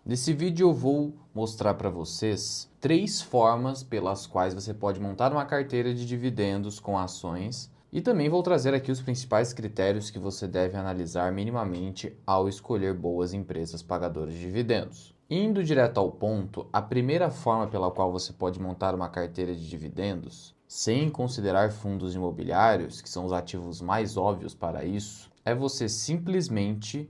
Nesse vídeo eu vou mostrar para vocês 3 formas pelas quais você pode montar uma carteira de dividendos com ações e também vou trazer aqui os principais critérios que você deve analisar minimamente ao escolher boas empresas pagadoras de dividendos. Indo direto ao ponto, a primeira forma pela qual você pode montar uma carteira de dividendos, sem considerar fundos imobiliários, que são os ativos mais óbvios para isso, é você simplesmente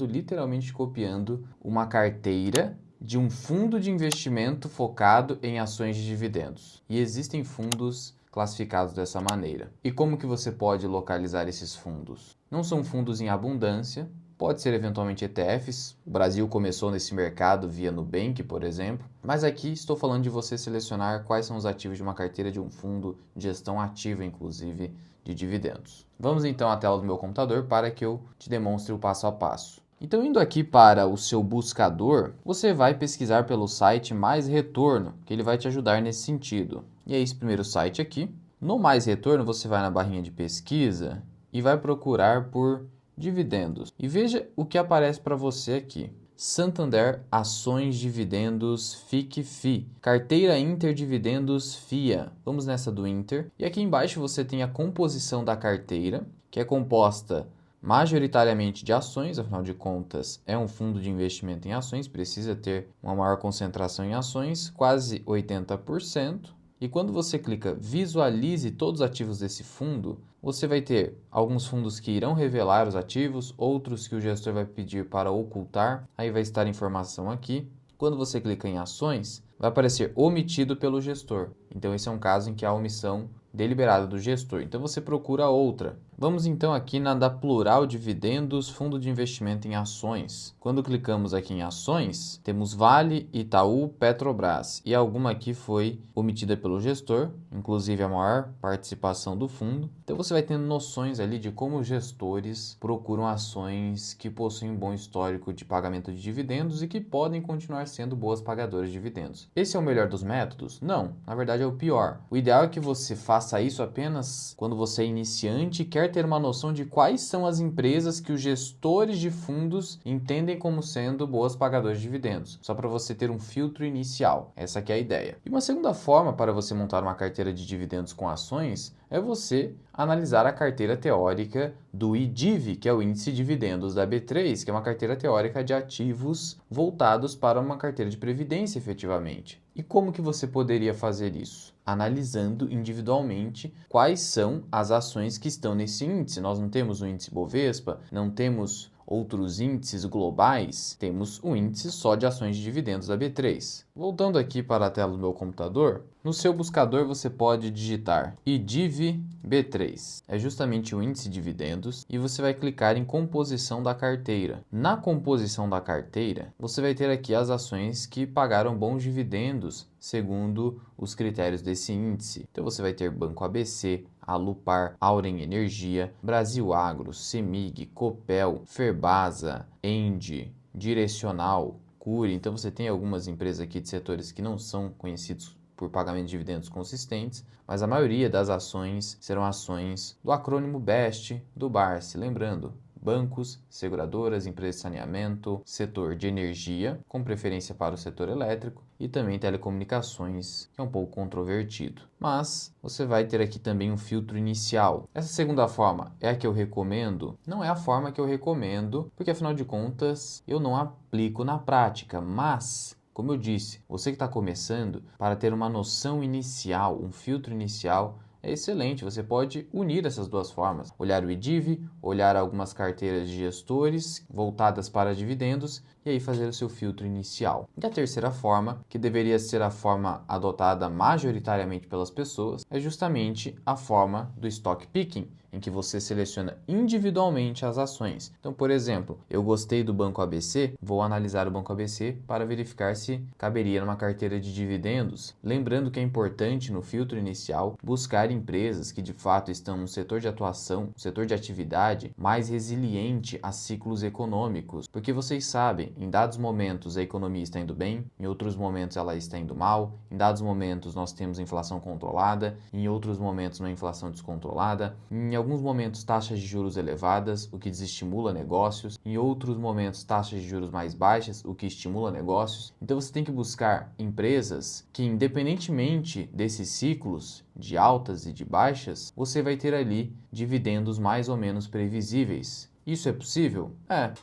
literalmente copiando uma carteira de um fundo de investimento focado em ações de dividendos. E existem fundos classificados dessa maneira. E como que você pode localizar esses fundos? Não são fundos em abundância, pode ser eventualmente ETFs. O Brasil começou nesse mercado via Nubank, por exemplo. Mas aqui estou falando de você selecionar quais são os ativos de uma carteira de um fundo de gestão ativa, inclusive, de dividendos. Vamos então à tela do meu computador para que eu te demonstre o passo a passo. Então, indo aqui para o seu buscador, você vai pesquisar pelo site Mais Retorno, que ele vai te ajudar nesse sentido. E é esse primeiro site aqui. No Mais Retorno, você vai na barrinha de pesquisa e vai procurar por dividendos. E veja o que aparece para você aqui. Santander Ações Dividendos FIC-FI, Carteira Inter Dividendos FIA. Vamos nessa do Inter. E aqui embaixo você tem a composição da carteira, que é composta majoritariamente de ações, afinal de contas é um fundo de investimento em ações, precisa ter uma maior concentração em ações, quase 80%. E quando você clica visualize todos os ativos desse fundo, você vai ter alguns fundos que irão revelar os ativos, outros que o gestor vai pedir para ocultar, aí vai estar a informação aqui. Quando você clica em ações, vai aparecer omitido pelo gestor. Então esse é um caso em que há omissão deliberada do gestor. Então você procura outra. Vamos então aqui na da Plural Dividendos, fundo de investimento em ações. Quando clicamos aqui em ações, temos Vale, Itaú, Petrobras. E alguma aqui foi omitida pelo gestor, inclusive a maior participação do fundo. Então você vai tendo noções ali de como os gestores procuram ações que possuem um bom histórico de pagamento de dividendos e que podem continuar sendo boas pagadoras de dividendos. Esse é o melhor dos métodos? Não, na verdade é o pior. O ideal é que você faça isso apenas quando você é iniciante e quer ter uma noção de quais são as empresas que os gestores de fundos entendem como sendo boas pagadoras de dividendos, só para você ter um filtro inicial. Essa que é a ideia. E uma segunda forma para você montar uma carteira de dividendos com ações é você analisar a carteira teórica do IDIV, que é o Índice de Dividendos da B3, que é uma carteira teórica de ativos voltados para uma carteira de previdência, efetivamente. E como que você poderia fazer isso? Analisando individualmente quais são as ações que estão nesse índice. Nós não temos o índice Bovespa, não temos outros índices globais, temos o índice só de ações de dividendos da B3. Voltando aqui para a tela do meu computador, no seu buscador você pode digitar IDIV B3. É justamente o índice de dividendos e você vai clicar em composição da carteira. Na composição da carteira, você vai ter aqui as ações que pagaram bons dividendos segundo os critérios desse índice. Então você vai ter Banco ABC, Alupar, Auren Energia, Brasil Agro, Semig, Copel, Ferbasa, Endi, Direcional, Cury. Então você tem algumas empresas aqui de setores que não são conhecidos por pagamento de dividendos consistentes, mas a maioria das ações serão ações do acrônimo BEST do BARC. Lembrando, bancos, seguradoras, empresas de saneamento, setor de energia, com preferência para o setor elétrico, e também telecomunicações, que é um pouco controvertido. Mas você vai ter aqui também um filtro inicial. Essa segunda forma é a que eu recomendo? Não é a forma que eu recomendo, porque afinal de contas eu não aplico na prática, mas como eu disse, você que está começando, para ter uma noção inicial, um filtro inicial, é excelente. Você pode unir essas duas formas. Olhar o IDIV, olhar algumas carteiras de gestores voltadas para dividendos e aí fazer o seu filtro inicial. E a terceira forma, que deveria ser a forma adotada majoritariamente pelas pessoas, é justamente a forma do stock picking, em que você seleciona individualmente as ações. Então, por exemplo, eu gostei do Banco ABC, vou analisar o Banco ABC para verificar se caberia numa carteira de dividendos. Lembrando que é importante no filtro inicial buscar empresas que de fato estão no setor de atuação, no setor de atividade mais resiliente a ciclos econômicos, porque vocês sabem, em dados momentos a economia está indo bem, em outros momentos ela está indo mal, em dados momentos nós temos inflação controlada, em outros momentos uma inflação descontrolada, em alguns momentos taxas de juros elevadas, o que desestimula negócios, em outros momentos taxas de juros mais baixas, o que estimula negócios. Então você tem que buscar empresas que, independentemente desses ciclos de altas e de baixas, você vai ter ali dividendos mais ou menos previsíveis. Isso é possível?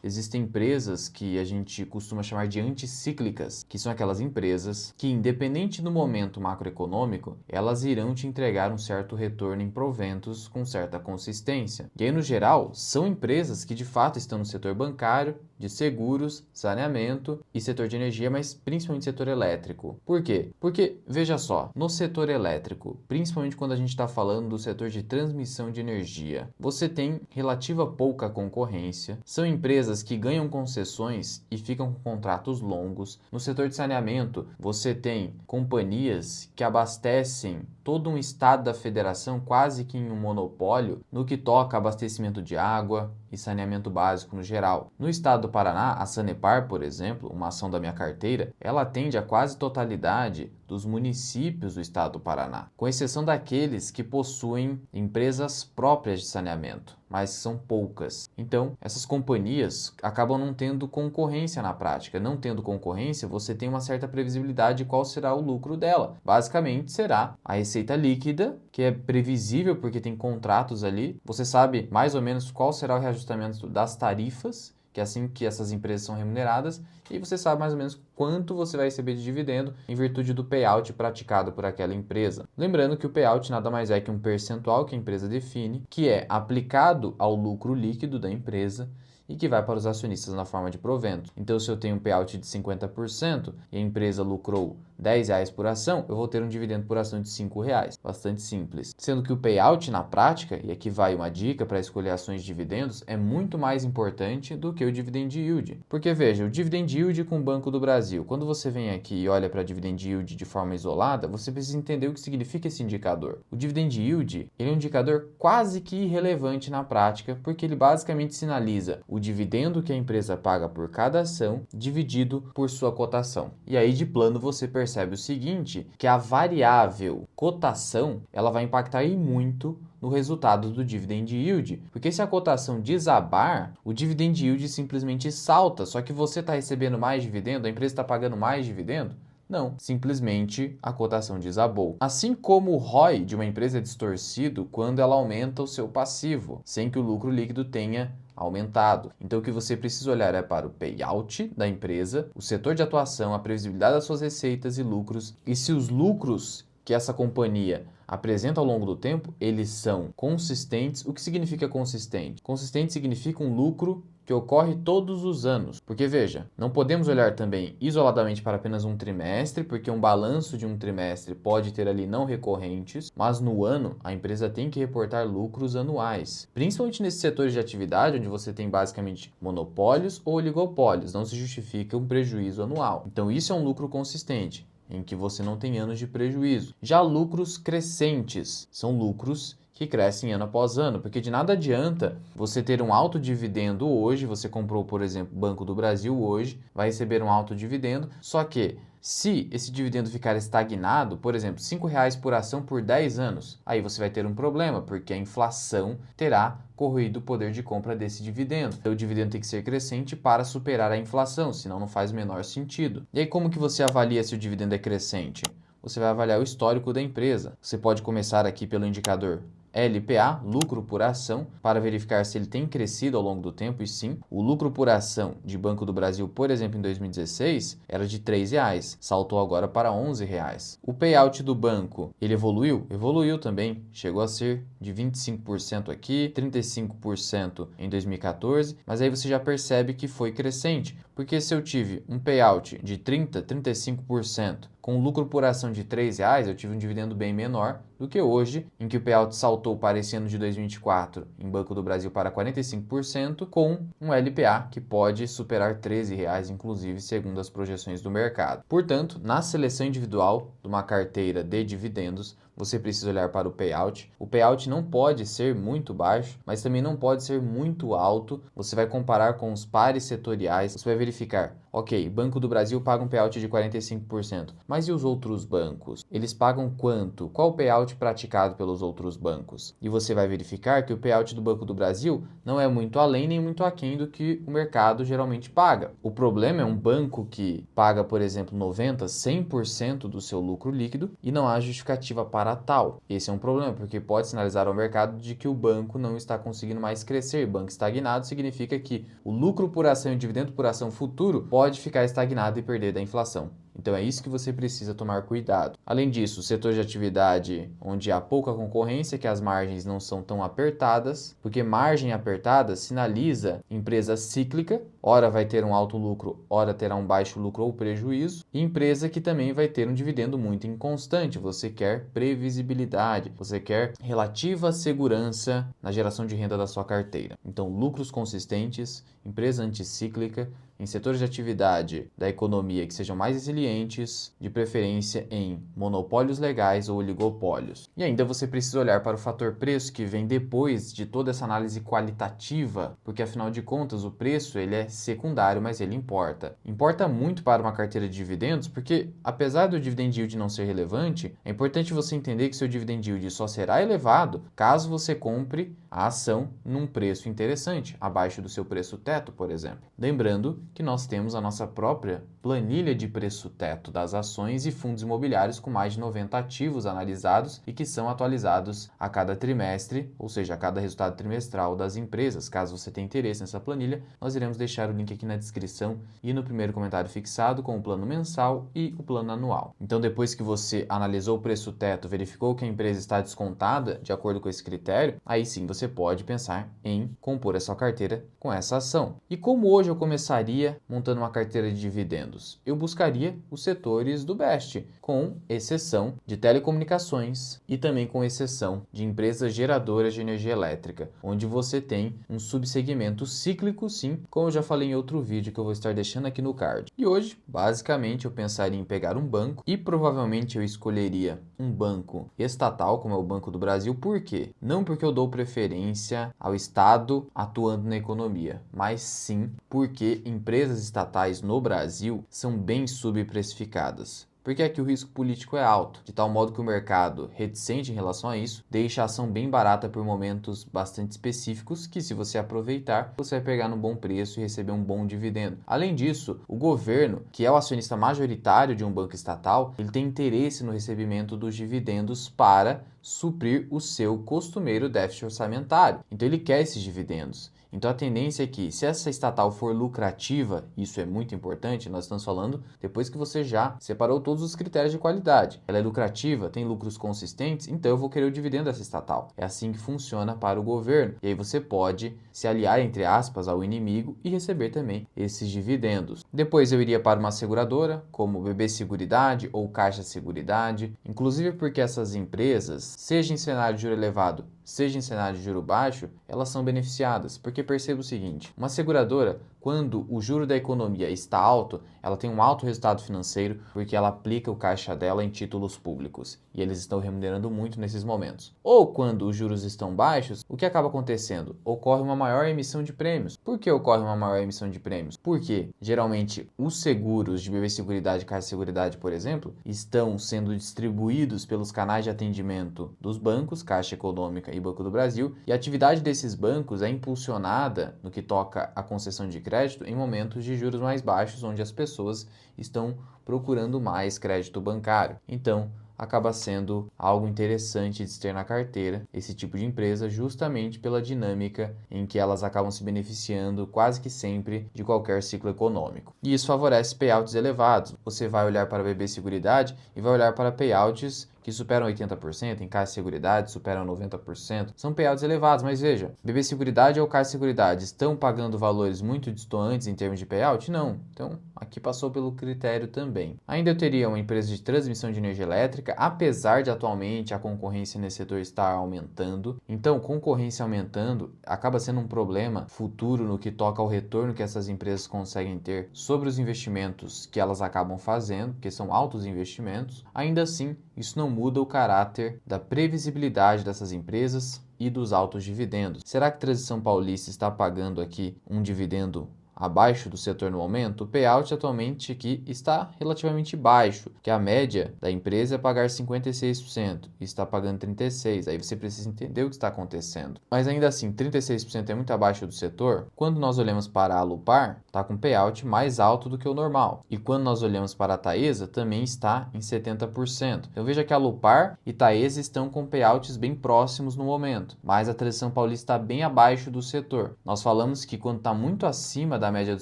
Existem empresas que a gente costuma chamar de anticíclicas, que são aquelas empresas que, independente do momento macroeconômico, elas irão te entregar um certo retorno em proventos com certa consistência. E aí, no geral, são empresas que de fato estão no setor bancário, de seguros, saneamento e setor de energia, mas principalmente setor elétrico. Por quê? Porque, veja só, no setor elétrico, principalmente quando a gente está falando do setor de transmissão de energia, você tem relativa pouca concorrência, são empresas que ganham concessões e ficam com contratos longos. No setor de saneamento, você tem companhias que abastecem todo um estado da federação quase que em um monopólio no que toca abastecimento de água e saneamento básico no geral. No estado do Paraná, a Sanepar, por exemplo, uma ação da minha carteira, ela atende a quase totalidade dos municípios do estado do Paraná, com exceção daqueles que possuem empresas próprias de saneamento, mas são poucas. Então, essas companhias acabam não tendo concorrência na prática. Não tendo concorrência, você tem uma certa previsibilidade de qual será o lucro dela. Basicamente, será a receita líquida, que é previsível porque tem contratos ali. Você sabe mais ou menos qual será o reajustamento das tarifas, que é assim que essas empresas são remuneradas, e você sabe mais ou menos quanto você vai receber de dividendo em virtude do payout praticado por aquela empresa. Lembrando que o payout nada mais é que um percentual que a empresa define, que é aplicado ao lucro líquido da empresa e que vai para os acionistas na forma de provento. Então, se eu tenho um payout de 50% e a empresa lucrou R$10 por ação, eu vou ter um dividendo por ação de R$5. Bastante simples. Sendo que o payout na prática, e aqui vai uma dica para escolher ações de dividendos, é muito mais importante do que o dividend yield. Porque veja, o dividend yield com o Banco do Brasil, quando você vem aqui e olha para a dividend yield de forma isolada, você precisa entender o que significa esse indicador. O dividend yield, ele é um indicador quase que irrelevante na prática, porque ele basicamente sinaliza o dividendo que a empresa paga por cada ação dividido por sua cotação. E aí de plano você percebe o seguinte, que a variável cotação, ela vai impactar e muito no resultado do dividend yield, porque se a cotação desabar, o dividend yield simplesmente salta, só que você está recebendo mais dividendo, a empresa está pagando mais dividendo? Não, simplesmente a cotação desabou. Assim como o ROI de uma empresa é distorcido quando ela aumenta o seu passivo, sem que o lucro líquido tenha aumentado. Então o que você precisa olhar é para o payout da empresa, o setor de atuação, a previsibilidade das suas receitas e lucros, e se os lucros que essa companhia apresenta ao longo do tempo, eles são consistentes. O que significa consistente? Consistente significa um lucro que ocorre todos os anos. Porque veja, não podemos olhar também isoladamente para apenas um trimestre, porque um balanço de um trimestre pode ter ali não recorrentes, mas no ano a empresa tem que reportar lucros anuais. Principalmente nesses setores de atividade onde você tem basicamente monopólios ou oligopólios, não se justifica um prejuízo anual. Então isso é um lucro consistente, em que você não tem anos de prejuízo. Já lucros crescentes são lucros que crescem ano após ano, porque de nada adianta você ter um alto dividendo hoje, você comprou, por exemplo, Banco do Brasil hoje, vai receber um alto dividendo, só que se esse dividendo ficar estagnado, por exemplo, R$5 por ação por 10 anos, aí você vai ter um problema, porque a inflação terá corroído o poder de compra desse dividendo. Então, o dividendo tem que ser crescente para superar a inflação, senão não faz o menor sentido. E aí, como que você avalia se o dividendo é crescente? Você vai avaliar o histórico da empresa. Você pode começar aqui pelo indicador LPA, lucro por ação, para verificar se ele tem crescido ao longo do tempo, e sim, o lucro por ação de Banco do Brasil, por exemplo, em 2016, era de R$3, saltou agora para R$11. O payout do banco, ele evoluiu? Evoluiu também, chegou a ser de 25% aqui, 35% em 2014, mas aí você já percebe que foi crescente, porque se eu tive um payout de 35%, com lucro por ação de R$3, eu tive um dividendo bem menor do que hoje, em que o payout saltou para esse ano de 2024 em Banco do Brasil para 45%, com um LPA que pode superar R$13, inclusive, segundo as projeções do mercado. Portanto, na seleção individual de uma carteira de dividendos, você precisa olhar para o payout. O payout não pode ser muito baixo, mas também não pode ser muito alto. Você vai comparar com os pares setoriais, você vai verificar Ok, Banco do Brasil paga um payout de 45%, mas e os outros bancos? Eles pagam quanto? Qual o payout praticado pelos outros bancos? E você vai verificar que o payout do Banco do Brasil não é muito além nem muito aquém do que o mercado geralmente paga. O problema é um banco que paga, por exemplo, 90%, 100% do seu lucro líquido e não há justificativa para tal. Esse é um problema, porque pode sinalizar ao mercado de que o banco não está conseguindo mais crescer. Banco estagnado significa que o lucro por ação e o dividendo por ação futuro pode ficar estagnado e perder da inflação. Então é isso que você precisa tomar cuidado. Além disso, o setor de atividade onde há pouca concorrência, que as margens não são tão apertadas, porque margem apertada sinaliza empresa cíclica, ora vai ter um alto lucro, ora terá um baixo lucro ou prejuízo, e empresa que também vai ter um dividendo muito inconstante. Você quer previsibilidade, você quer relativa segurança na geração de renda da sua carteira. Então, lucros consistentes, empresa anticíclica, em setores de atividade da economia que sejam mais resilientes, de preferência em monopólios legais ou oligopólios. E ainda você precisa olhar para o fator preço, que vem depois de toda essa análise qualitativa, porque afinal de contas o preço ele é secundário, mas ele importa. Importa muito para uma carteira de dividendos, porque apesar do dividend yield não ser relevante, é importante você entender que seu dividend yield só será elevado caso você compre a ação num preço interessante, abaixo do seu preço teto, por exemplo. Lembrando que nós temos a nossa própria planilha de preço teto das ações e fundos imobiliários com mais de 90 ativos analisados e que são atualizados a cada trimestre, ou seja, a cada resultado trimestral das empresas. Caso você tenha interesse nessa planilha, nós iremos deixar o link aqui na descrição e no primeiro comentário fixado com o plano mensal e o plano anual. Então, depois que você analisou o preço teto, verificou que a empresa está descontada de acordo com esse critério, aí sim você pode pensar em compor a sua carteira com essa ação. E como hoje eu começaria montando uma carteira de dividendos? Eu buscaria os setores do BEST, com exceção de telecomunicações e também com exceção de empresas geradoras de energia elétrica, onde você tem um subsegmento cíclico, sim, como eu já falei em outro vídeo que eu vou estar deixando aqui no card. E hoje, basicamente, eu pensaria em pegar um banco e provavelmente eu escolheria um banco estatal, como é o Banco do Brasil. Por quê? Não porque eu dou preferência ao Estado atuando na economia, mas sim porque empresas estatais no Brasil são bem subprecificadas. Porque aqui o risco político é alto, de tal modo que o mercado, reticente em relação a isso, deixa a ação bem barata por momentos bastante específicos que, se você aproveitar, você vai pegar no bom preço e receber um bom dividendo. Além disso, o governo, que é o acionista majoritário de um banco estatal, ele tem interesse no recebimento dos dividendos para suprir o seu costumeiro déficit orçamentário. Então ele quer esses dividendos. Então a tendência é que, se essa estatal for lucrativa, isso é muito importante, nós estamos falando depois que você já separou todos os critérios de qualidade. Ela é lucrativa, tem lucros consistentes, então eu vou querer o dividendo dessa estatal. É assim que funciona para o governo. E aí você pode se aliar, entre aspas, ao inimigo e receber também esses dividendos. Depois eu iria para uma seguradora, como BB Seguridade ou Caixa Seguridade, inclusive porque essas empresas, seja em cenário de juro elevado, seja em cenário de juro baixo, elas são beneficiadas, porque perceba o seguinte, uma seguradora, quando o juro da economia está alto, ela tem um alto resultado financeiro porque ela aplica o caixa dela em títulos públicos e eles estão remunerando muito nesses momentos. Ou quando os juros estão baixos, o que acaba acontecendo? Ocorre uma maior emissão de prêmios. Por que ocorre uma maior emissão de prêmios? Porque geralmente os seguros de BB Seguridade e Caixa Seguridade, por exemplo, estão sendo distribuídos pelos canais de atendimento dos bancos, Caixa Econômica e Banco do Brasil, e a atividade desses bancos é impulsionada no que toca à concessão de crédito em momentos de juros mais baixos, onde as pessoas estão procurando mais crédito bancário. Então, acaba sendo algo interessante de se ter na carteira esse tipo de empresa, justamente pela dinâmica em que elas acabam se beneficiando quase que sempre de qualquer ciclo econômico. E isso favorece payouts elevados. Você vai olhar para a BB Seguridade e vai olhar para payouts que superam 80%, em Caixa Seguridade superam 90%. São payouts elevados, mas veja, BB Seguridade ou Caixa Seguridade estão pagando valores muito distantes em termos de payout? Não. Então, aqui passou pelo critério também. Ainda eu teria uma empresa de transmissão de energia elétrica, apesar de atualmente a concorrência nesse setor estar aumentando. Então, concorrência aumentando acaba sendo um problema futuro no que toca ao retorno que essas empresas conseguem ter sobre os investimentos que elas acabam fazendo, que são altos investimentos. Ainda assim, isso não muda o caráter da previsibilidade dessas empresas e dos altos dividendos. Será que Transição Paulista está pagando aqui um dividendo abaixo do setor no momento, o payout atualmente aqui está relativamente baixo, que a média da empresa é pagar 56% e está pagando 36%. Aí você precisa entender o que está acontecendo. Mas ainda assim, 36% é muito abaixo do setor. Quando nós olhamos para a Alupar, está com payout mais alto do que o normal. E quando nós olhamos para a Taesa, também está em 70%. Então veja que a Alupar e Taesa estão com payouts bem próximos no momento, mas a Tradição Paulista está bem abaixo do setor. Nós falamos que quando está muito acima da média do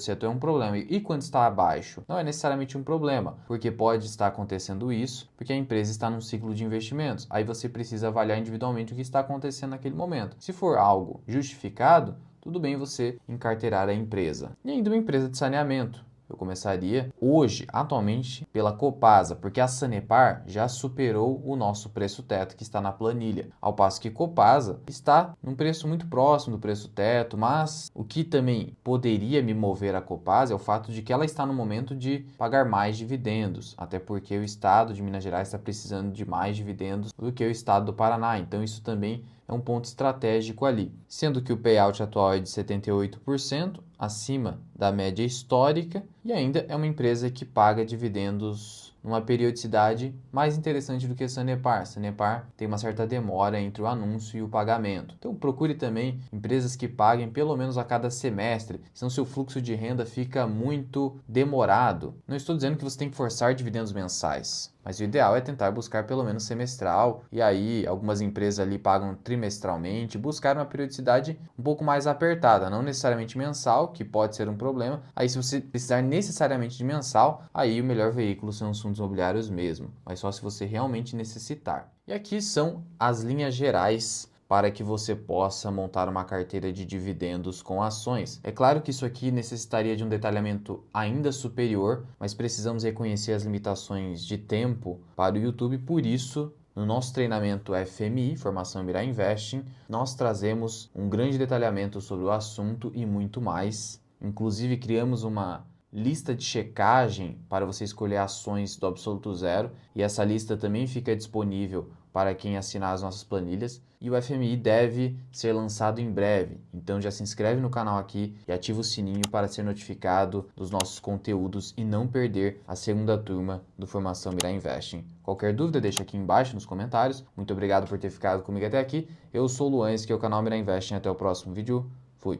setor é um problema, e quando está abaixo não é necessariamente um problema, porque pode estar acontecendo isso porque a empresa está num ciclo de investimentos. Aí você precisa avaliar individualmente o que está acontecendo naquele momento. Se for algo justificado, tudo bem você encarteirar a empresa. E ainda uma empresa de saneamento. Eu começaria hoje, atualmente, pela Copasa, porque a Sanepar já superou o nosso preço teto que está na planilha, ao passo que Copasa está num preço muito próximo do preço teto, mas o que também poderia me mover a Copasa é o fato de que ela está no momento de pagar mais dividendos, até porque o estado de Minas Gerais está precisando de mais dividendos do que o estado do Paraná, então isso também é um ponto estratégico ali, sendo que o payout atual é de 78%, acima da média histórica, e ainda é uma empresa que paga dividendos numa periodicidade mais interessante do que a Sanepar. Sanepar tem uma certa demora entre o anúncio e o pagamento. Então procure também empresas que paguem pelo menos a cada semestre, senão seu fluxo de renda fica muito demorado. Não estou dizendo que você tem que forçar dividendos mensais, mas o ideal é tentar buscar pelo menos semestral, e aí algumas empresas ali pagam trimestralmente, buscar uma periodicidade um pouco mais apertada, não necessariamente mensal, que pode ser um problema. Aí se você precisar necessariamente de mensal, aí o melhor veículo são os fundos imobiliários mesmo, mas só se você realmente necessitar. E aqui são as linhas gerais para que você possa montar uma carteira de dividendos com ações. É claro que isso aqui necessitaria de um detalhamento ainda superior, mas precisamos reconhecer as limitações de tempo para o YouTube, por isso, no nosso treinamento FMI, Formação Mirai Investing, nós trazemos um grande detalhamento sobre o assunto e muito mais. Inclusive, criamos uma lista de checagem para você escolher ações do Absoluto Zero, e essa lista também fica disponível para quem assinar as nossas planilhas, e o FMI deve ser lançado em breve. Então já se inscreve no canal aqui e ativa o sininho para ser notificado dos nossos conteúdos e não perder a segunda turma do Formação Mirai Investing. Qualquer dúvida, deixa aqui embaixo nos comentários. Muito obrigado por ter ficado comigo até aqui. Eu sou o Luan, esse aqui é o canal Mirai Investing. Até o próximo vídeo.